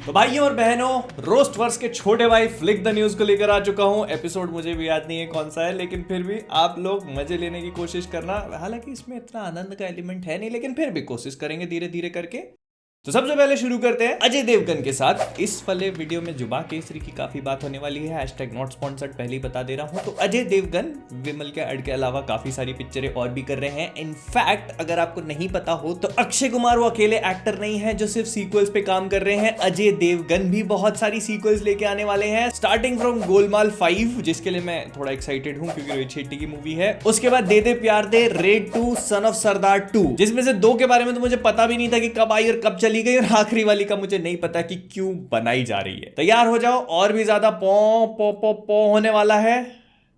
तो भाइयों और बहनों, रोस्ट वर्स के छोटे भाई फ्लिक द न्यूज को लेकर आ चुका हूं। एपिसोड मुझे भी याद नहीं है कौन सा है, लेकिन फिर भी आप लोग मजे लेने की कोशिश करना। हालांकि इसमें इतना आनंद का एलिमेंट है नहीं, लेकिन फिर भी कोशिश करेंगे धीरे धीरे करके। तो सबसे पहले शुरू करते हैं अजय देवगन के साथ। इस वाले वीडियो में जुबा केसरी की काफी बात होने वाली है। #नॉट स्पॉन्सर्ड पहले ही बता दे रहा हूं। तो अजय देवगन विमल के अड के अलावा काफी सारी पिक्चरें और भी कर रहे हैं। इनफैक्ट अगर आपको नहीं पता हो तो अक्षय कुमार वो अकेले एक्टर नहीं है जो सिर्फ सीक्वल्स पे काम कर रहे हैं। अजय देवगन भी बहुत सारी सीक्वल्स लेके आने वाले हैं, स्टार्टिंग फ्रॉम गोलमाल 5, जिसके लिए मैं थोड़ा एक्साइटेड हूं क्योंकि रोहित शेट्टी की मूवी है। उसके बाद दे दे प्यार दे, रेड 2, सन ऑफ सरदार 2, जिसमें से 2 के बारे में तो मुझे पता भी नहीं था कि कब आई और कब चली गई, और आखिरी वाली का मुझे नहीं पता कि क्यों बनाई जा रही है। तैयार हो जाओ, और भी ज्यादा पौ पौ पौ पौ होने वाला है,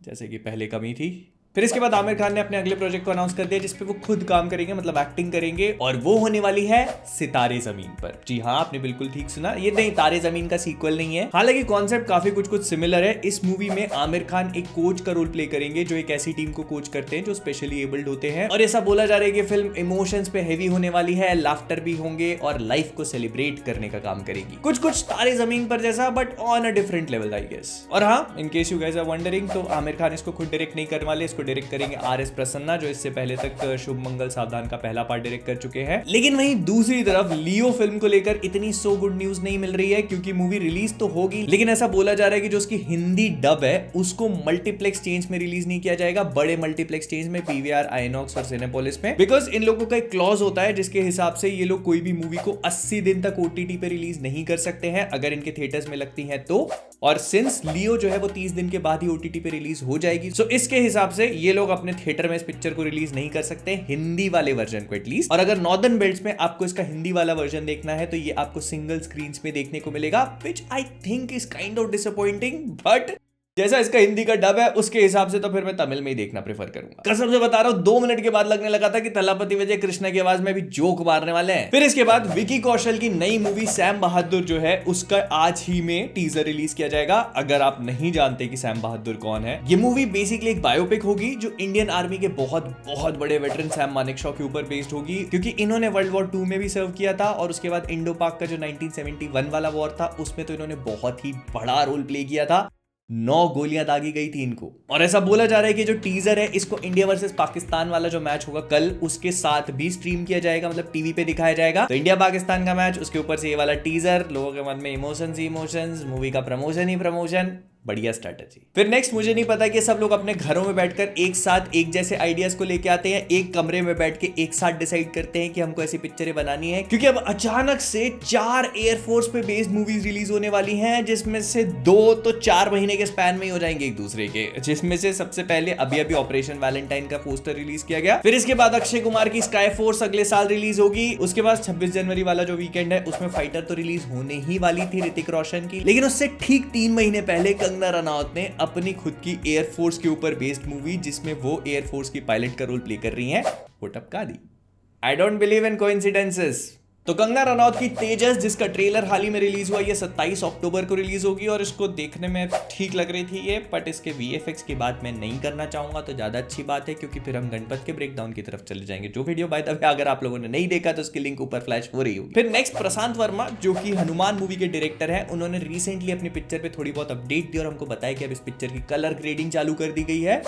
जैसे कि पहले कमी थी। फिर इसके बाद आमिर खान ने अपने अगले प्रोजेक्ट को अनाउंस कर दिया जिसपे वो खुद काम करेंगे, मतलब एक्टिंग करेंगे, और वो होने वाली है सितारे जमीन पर। जी हाँ, आपने बिल्कुल ठीक सुना, ये नहीं तारे जमीन का सीक्वल नहीं है। हालांकि कॉन्सेप्ट काफी कुछ सिमिलर है। इस मूवी में आमिर खान एक कोच का रोल प्ले करेंगे जो एक ऐसी टीम को कोच करते हैं जो स्पेशली एबल्ड होते हैं। और ऐसा बोला जा रहा है कि फिल्म इमोशंस पे हैवी होने वाली है, लाफ्टर भी होंगे और लाइफ को सेलिब्रेट करने का काम करेगी। कुछ तारे जमीन पर जैसा, but on a different level I guess. और हाँ, in case you guys are wondering, तो आमिर खान इसको खुद डायरेक्ट नहीं करने वाले, इसको डायरेक्ट करेंगे RS प्रसन्ना, जो इससे पहले तक शुभ मंगल सावधान का पहला पार्ट डायरेक्ट कर चुके हैं। लेकिन वहीं दूसरी तरफ लियो फिल्म को लेकर इतनी सो गुड न्यूज नहीं मिल रही है, क्योंकि मूवी रिलीज तो होगी, लेकिन ऐसा बोला जा रहा है कि जो उसकी हिंदी डब है उसको मल्टीप्लेक्स चेंज में रिलीज नहीं किया जाएगा, बड़े मल्टीप्लेक्स चेंज में, PVR, आइनॉक्स और सिनेपोलिस में। बिकॉज इन लोगों का एक क्लॉज होता है जिसके हिसाब से ये लोग कोई भी मूवी को 80 दिन तक OTT पे रिलीज नहीं कर सकते हैं अगर इनके थिएटर्स में लगती है तो। और सिंस लियो जो है वो 30 दिन के बाद ही OTT पे रिलीज हो जाएगी, सो इसके हिसाब से ये लोग अपने थिएटर में इस पिक्चर को रिलीज नहीं कर सकते, हिंदी वाले वर्जन को एटलीस्ट। और अगर नॉर्दर्न बेल्ट्स में आपको इसका हिंदी वाला वर्जन देखना है तो ये आपको सिंगल स्क्रीन्स में देखने को मिलेगा, which I think is kind of disappointing. But जैसा इसका हिंदी का डब है उसके हिसाब से तो फिर मैं तमिल में ही देखना प्रेफर करूंगा। कसम से बता रहा हूं, 2 मिनट के बाद लगने लगा था कि थलापति विजय कृष्णा की आवाज में भी जोक मारने वाले हैं। फिर इसके बाद विकी कौशल की नई मूवी सैम बहादुर जो है उसका आज ही में टीजर रिलीज किया जाएगा। अगर आप नहीं जानते कि सैम बहादुर कौन है, ये मूवी बेसिकली एक बायोपिक होगी जो इंडियन आर्मी के बहुत बड़े वेटरन सैम मानेकशॉ के ऊपर बेस्ड होगी, क्योंकि इन्होंने वर्ल्ड वॉर 2 में भी सर्व किया था, और उसके बाद इंडो पाक का जो 1971 वाला वॉर था उसमें तो इन्होंने बहुत ही बड़ा रोल प्ले किया था। 9 गोलियां दागी गई थी इनको। और ऐसा बोला जा रहा है कि जो टीजर है इसको इंडिया वर्सेस पाकिस्तान वाला जो मैच होगा कल, उसके साथ भी स्ट्रीम किया जाएगा, मतलब टीवी पे दिखाया जाएगा। तो इंडिया पाकिस्तान का मैच, उसके ऊपर से ये वाला टीजर, लोगों के मन में इमोशंस ही इमोशंस, मूवी का प्रमोशन ही प्रमोशन। बढ़िया स्ट्रेटजी। फिर नेक्स्ट, मुझे नहीं पता कि सब लोग अपने घरों में बैठकर एक साथ एक जैसे आइडियाज को लेके आते हैं, एक कमरे में बैठ के एक साथ डिसाइड करते हैं कि हमको ऐसी पिक्चरें बनानी है, क्योंकि अब अचानक से 4 एयरफोर्स पे बेस्ड मूवीज रिलीज होने वाली हैं, जिसमें से 2 तो 4 महीने के स्पैन में ही हो जाएंगे एक दूसरे के। जिसमें से सबसे पहले अभी ऑपरेशन वैलेंटाइन का पोस्टर रिलीज किया गया। फिर इसके बाद अक्षय कुमार की स्काई फोर्स अगले साल रिलीज होगी। उसके बाद 26 जनवरी वाला जो वीकेंड है उसमें फाइटर तो रिलीज होने ही वाली थी ऋतिक रोशन की, लेकिन उससे ठीक 3 महीने पहले कंगना रनौत ने अपनी खुद की एयरफोर्स के ऊपर बेस्ड मूवी, जिसमें वो एयरफोर्स की पायलट का रोल प्ले कर रही हैं, वो टपका दी। I don't believe in coincidences. तो कंगना रनौत की तेजस, जिसका ट्रेलर हाल ही में रिलीज हुआ, ये 27 अक्टूबर को रिलीज होगी, और इसको देखने में ठीक लग रही थी ये, बट इसके VFX की बात मैं नहीं करना चाहूंगा तो ज्यादा अच्छी बात है, क्योंकि फिर हम गणपत के ब्रेकडाउन की तरफ चले जाएंगे, जो वीडियो बाय द वे अगर आप लोगों ने नहीं देखा तो उसकी लिंक ऊपर फ्लैश हो रही होगी। फिर नेक्स्ट, प्रशांत वर्मा जो कि हनुमान मूवी के डायरेक्टर है, उन्होंने रिसेंटली अपनी पिक्चर पे थोड़ी बहुत अपडेट दी और हमको बताया कि अब इस पिक्चर की कलर ग्रेडिंग चालू कर दी गई है।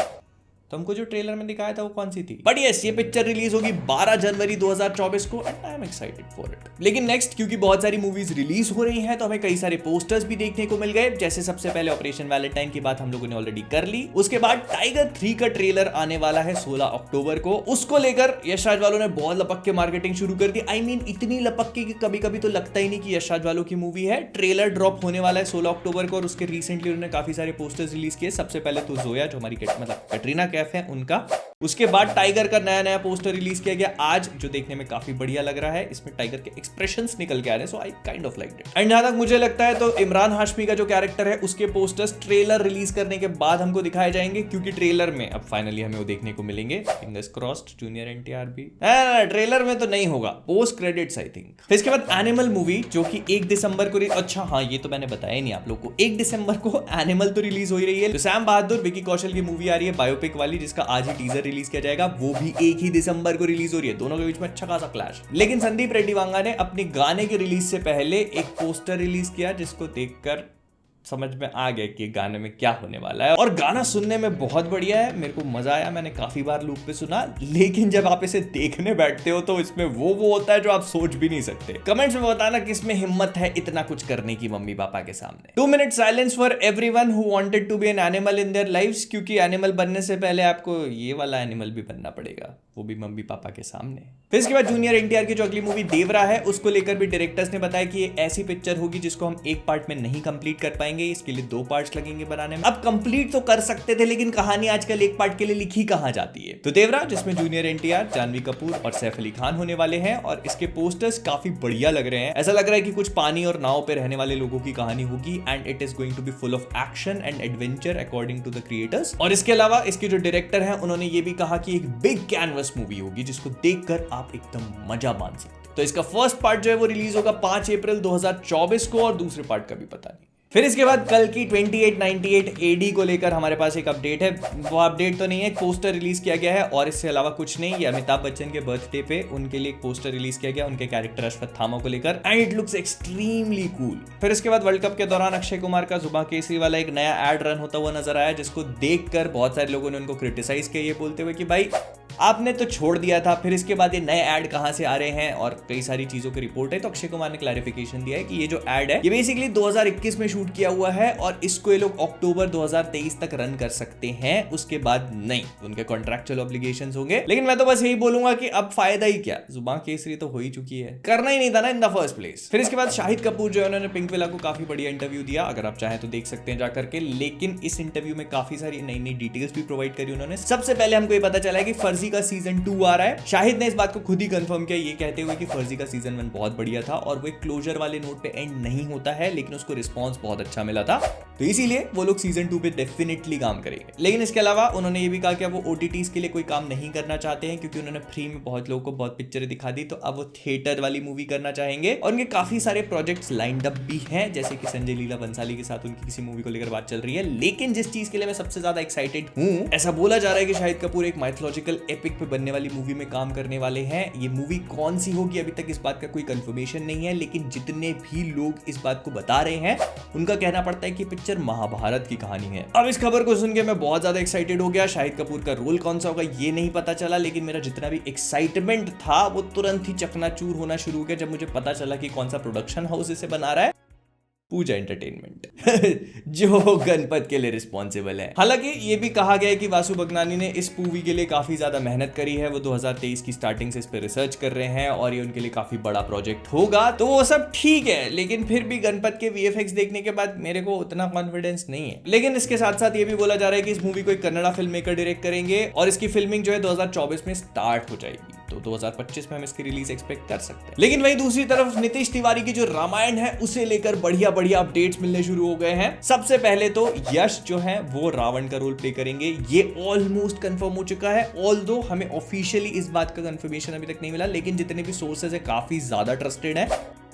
तो हमको जो ट्रेलर में दिखाया था वो कौन सी थी, बट यस, ये पिक्चर रिलीज होगी 12 जनवरी 2024 को, and I am excited for it. लेकिन नेक्स्ट, क्योंकि बहुत सारी मूवीज रिलीज हो रही हैं तो हमें कई सारे पोस्टर्स भी देखने को मिल गए। जैसे सबसे पहले ऑपरेशन वैलेंटाइन की बात हम लोगों ने ऑलरेडी कर ली। उसके बाद टाइगर 3 का ट्रेलर आने वाला है 16 अक्टूबर को। उसको लेकर यश राज वालों ने बहुत लपक के मार्केटिंग शुरू कर दी। आई मीन इतनी लपक के कि कभी कभी तो लगता ही नहीं कि यश राज वालों की मूवी है। ट्रेलर ड्रॉप होने वाला है 16 अक्टूबर को, और उसके रिसेंटली उन्होंने काफी सारे पोस्टर्स रिलीज किए। सबसे पहले तो जोया, जो हमारी मतलब कटरीना कैफ है, उनका। उसके बाद टाइगर का नया पोस्टर रिलीज किया गया आज, जो देखने में काफी बढ़िया लग रहा है। इसमें टाइगर के एक्सप्रेशंस निकल के आ रहे हैं, so I kind of liked it. And जहां तक मुझे लगता है तो इमरान हाशमी का जो कैरेक्टर है उसके पोस्टर्स ट्रेलर रिलीज करने के बाद हमको दिखाए जाएंगे, क्योंकि ट्रेलर में अब फाइनली हमें वो देखने को मिलेंगे। फिंगर्स क्रॉस्ड, जूनियर NTR भी ट्रेलर में तो नहीं होगा, पोस्ट क्रेडिट्स आई थिंक। इसके बाद एनिमल मूवी, जो कि 1 दिसंबर को, अच्छा हाँ ये तो मैंने बताया नहीं आप लोग को, 1 दिसंबर को एनिमल तो रिलीज हो ही रही है। तो सैम बहादुर, विकी कौशल की मूवी आ रही है बायोपिक वाली, जिसका आज ही टीजर रिलीज किया जाएगा, वो भी एक ही दिसंबर को रिलीज हो रही है। दोनों के बीच में अच्छा खासा क्लैश। लेकिन संदीप रेड्डी वांगा ने अपने गाने की रिलीज से पहले एक पोस्टर रिलीज किया जिसको देखकर समझ में आ गया कि गाने में क्या होने वाला है। और गाना सुनने में बहुत बढ़िया है, मेरे को मजा आया, मैंने काफी बार लूप पे सुना। लेकिन जब आप इसे देखने बैठते हो तो इसमें वो होता है जो आप सोच भी नहीं सकते। कमेंट्स में बताना किसमें हिम्मत है इतना कुछ करने की मम्मी पापा के सामने। 2 minute silence for everyone who wanted to be an animal in their lives, क्योंकि एनिमल बनने से पहले आपको ये वाला एनिमल भी बनना पड़ेगा, वो भी मम्मी पापा के सामने। फिर इसके बाद जूनियर एनटीआर की जो अगली मूवी देवरा है उसको लेकर भी डायरेक्टर्स ने बताया कि ये ऐसी पिक्चर होगी जिसको हम एक पार्ट में नहीं कंप्लीट कर पाएंगे, इसके लिए 2 पार्ट्स लगेंगे बनाने में। अब कंप्लीट तो कर सकते थे लेकिन कहानी आजकल एक पार्ट के लिए लिखी कहां जाती है। तो देवरा जिसमें जूनियर एनटीआर, जानवी कपूर और सैफ अली खान होने वाले हैं और इसके पोस्टर्स काफी बढ़िया लग रहे हैं। ऐसा लग रहा है कि कुछ पानी और नाव पे रहने वाले लोगों की कहानी होगी and it is going to be full of action and adventure according to the creators. और इसके अलावा इसके जो डायरेक्टर हैं उन्होंने ये भी कहा कि एक बिग कैनवस मूवी होगी जिसको देखकर आप एकदम मजा मान सकते। तो इसका फर्स्ट पार्ट जो है वो रिलीज होगा 5 अप्रैल 2024 को और दूसरे पार्ट का भी पता नहीं। फिर इसके बाद कल की 2898 AD को लेकर हमारे पास एक अपडेट है। वो अपडेट तो नहीं है, पोस्टर रिलीज किया गया है और इससे अलावा कुछ नहीं। ये अमिताभ बच्चन के बर्थडे पे उनके लिए एक पोस्टर रिलीज किया गया उनके कैरेक्टर अश्वत्थामा को लेकर and it looks extremely cool. फिर इसके बाद वर्ल्ड कप के दौरान अक्षय कुमार का जुबां केसरी वाला एक नया एड रन होता हुआ नजर आया जिसको देखकर बहुत सारे लोगों ने उनको क्रिटिसाइज किया, ये बोलते हुए कि भाई आपने तो छोड़ दिया था, फिर इसके बाद ये नए ऐड कहां से आ रहे हैं और कई सारी चीजों की रिपोर्ट है। तो अक्षय कुमार ने क्लैरिफिकेशन दिया है कि ये जो ऐड है ये बेसिकली 2021 में शूट किया हुआ है और इसको ये लोग अक्टूबर 2023 तक रन कर सकते हैं, उसके बाद नहीं, उनके कॉन्ट्रैक्चुअल ऑब्लिगेशंस होंगे। लेकिन मैं तो बस यही बोलूंगा कि अब फायदा ही क्या, जुबान केसरी तो हो ही चुकी है, करना ही नहीं था ना इन द फर्स्ट प्लेस। फिर इसके बाद शाहिद कपूर जो है उन्होंने पिंक विला को काफी बढ़िया इंटरव्यू दिया, अगर आप चाहें तो देख सकते हैं जाकर के। लेकिन इस इंटरव्यू में काफी सारी नई नई डिटेल्स भी प्रोवाइड करी उन्होंने। सबसे पहले हमको ये पता चला है कि फर्जी का सीजन 2 आ रहा है। शाहिद ने इस बात को खुद ही कंफर्म किया, ये कहते हुए कि फर्जी का सीजन 1 बहुत बढ़िया था और वो एक क्लोजर वाले नोट पे एंड नहीं होता है, लेकिन उसको रिस्पांस बहुत अच्छा मिला था, तो इसीलिए वो लोग सीजन 2 पे डेफिनेटली काम करेंगे। लेकिन इसके अलावा उन्होंने ये भी कहा कि वो ओटीटीज के लिए कोई काम नहीं करना चाहते हैं क्योंकि उन्होंने फ्री में बहुत लोगों को बहुत पिक्चरें दिखा दी, तो अब वो थिएटर वाली मूवी करना चाहेंगे। और उनके काफी सारे प्रोजेक्ट्स लाइंड अप भी हैं, जैसे कि संजय लीला बंसाली के साथ उनकी किसी मूवी को लेकर बात चल रही है। लेकिन जिस चीज के लिए मैं सबसे ज्यादा एक्साइटेड हूं, ऐसा बोला जा रहा है कि शाहिद कपूर एक माइथोलॉजिकल एपिक पे बनने वाली मूवी में काम करने वाले हैं। ये मूवी कौन सी होगी अभी तक इस बात का कोई कंफर्मेशन नहीं है, लेकिन जितने भी लोग इस बात को बता रहे हैं उनका कहना पड़ता है कि पिक्चर महाभारत की कहानी है। अब इस खबर को सुन के मैं बहुत ज्यादा एक्साइटेड हो गया। शाहिद कपूर का रोल कौन सा होगा ये नहीं पता चला, लेकिन मेरा जितना भी एक्साइटमेंट था वो तुरंत ही चकनाचूर होना शुरू हो गया जब मुझे पता चला कि कौन सा प्रोडक्शन हाउस इसे बना रहा है, पूजा एंटरटेनमेंट जो गणपत के लिए रिस्पॉन्सिबल है। हालांकि ये भी कहा गया है कि वासु बगनानी ने इस मूवी के लिए काफी ज्यादा मेहनत करी है, वो 2023 की स्टार्टिंग से इस पे रिसर्च कर रहे हैं और ये उनके लिए काफी बड़ा प्रोजेक्ट होगा, तो वो सब ठीक है। लेकिन फिर भी गणपत के वीएफएक्स देखने के बाद मेरे को उतना कॉन्फिडेंस नहीं है। लेकिन इसके साथ साथ ये भी बोला जा रहा है कि इस मूवी को एक कन्नड़ा फिल्म मेकर डायरेक्ट करेंगे और इसकी फिल्मिंग जो है 2024 में स्टार्ट हो जाएगी, तो 2025 में हम इसकी रिलीज एक्सपेक्ट कर सकते हैं। लेकिन वहीं दूसरी तरफ नीतीश तिवारी की जो रामायण है उसे लेकर बढ़िया बढ़िया अपडेट्स मिलने शुरू हो गए हैं। सबसे पहले तो यश जो है वो रावण का रोल प्ले करेंगे, ये ऑलमोस्ट कंफर्म हो चुका है। ऑल्दो हमें ऑफिशियली इस बात का कंफर्मेशन अभी तक नहीं मिला, लेकिन जितने भी सोर्सेज है काफी ज्यादा ट्रस्टेड है,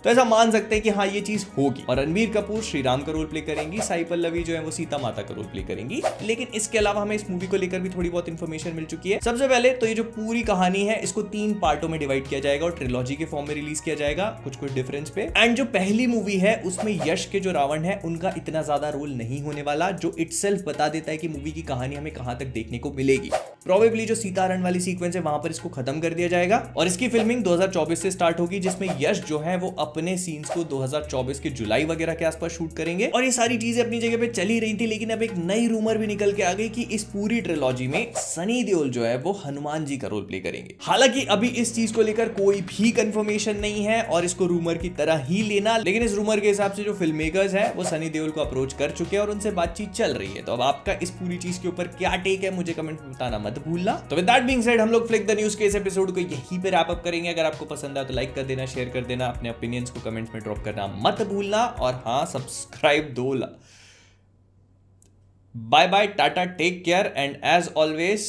तो ऐसा मान सकते हैं कि हाँ ये चीज होगी। और रणबीर कपूर श्री राम का रोल प्ले करेंगी, साई पल्लवी जो है वो सीता माता का रोल प्ले करेंगी। लेकिन इसके अलावा हमें इस मूवी को लेकर भी थोड़ी बहुत इंफॉर्मेशन मिल चुकी है। सबसे पहले तो ये जो पूरी कहानी है इसको 3 पार्टों में डिवाइड किया जाएगा और ट्रिलॉजी के फॉर्म में रिलीज किया जाएगा कुछ कुछ डिफरेंस पे। एंड जो पहली मूवी है उसमें यश के जो रावण है उनका इतना ज्यादा रोल नहीं होने वाला, जो इटसेल्फ बता देता है कि मूवी की कहानी हमें कहां तक देखने को मिलेगी। प्रोबेबली जो सीतारण वाली सीक्वेंस है वहां पर इसको खत्म कर दिया जाएगा और इसकी फिल्मिंग 2024 से स्टार्ट होगी, जिसमें यश जो है वो अपने सीन्स को 2024 के जुलाई वगैरह के आसपास शूट करेंगे। और ये सारी चीजें अपनी जगह पे चली रही थी, लेकिन अब एक नई रूमर भी निकल के आ गई कि इस पूरी ट्रिलॉजी में सनी देओल जो है वो हनुमान जी का रोल प्ले करेंगे। हालांकि अभी इस चीज को लेकर कोई भी कंफर्मेशन नहीं है और इसको रूमर की तरह ही लेना, लेकिन इस रूमर के हिसाब से जो फिल्म मेकर्स हैं वो सनी देओल को अप्रोच कर चुके हैं और उनसे बातचीत चल रही है। तो अब आपका इस पूरी चीज के ऊपर क्या टेक है मुझे कमेंट में बताना मत भूलना। तो विद दैट बीइंग सेड हम लोग फ्लिक द न्यूज के इस एपिसोड को यहीं पे रैप अप करेंगे। अगर आपको पसंद आया तो लाइक कर देना, शेयर कर देना, अपने ओपिनियंस को कमेंट्स में ड्रॉप करना मत भूलना और हाँ सब्सक्राइब दो। Bye bye, tata, take care and as always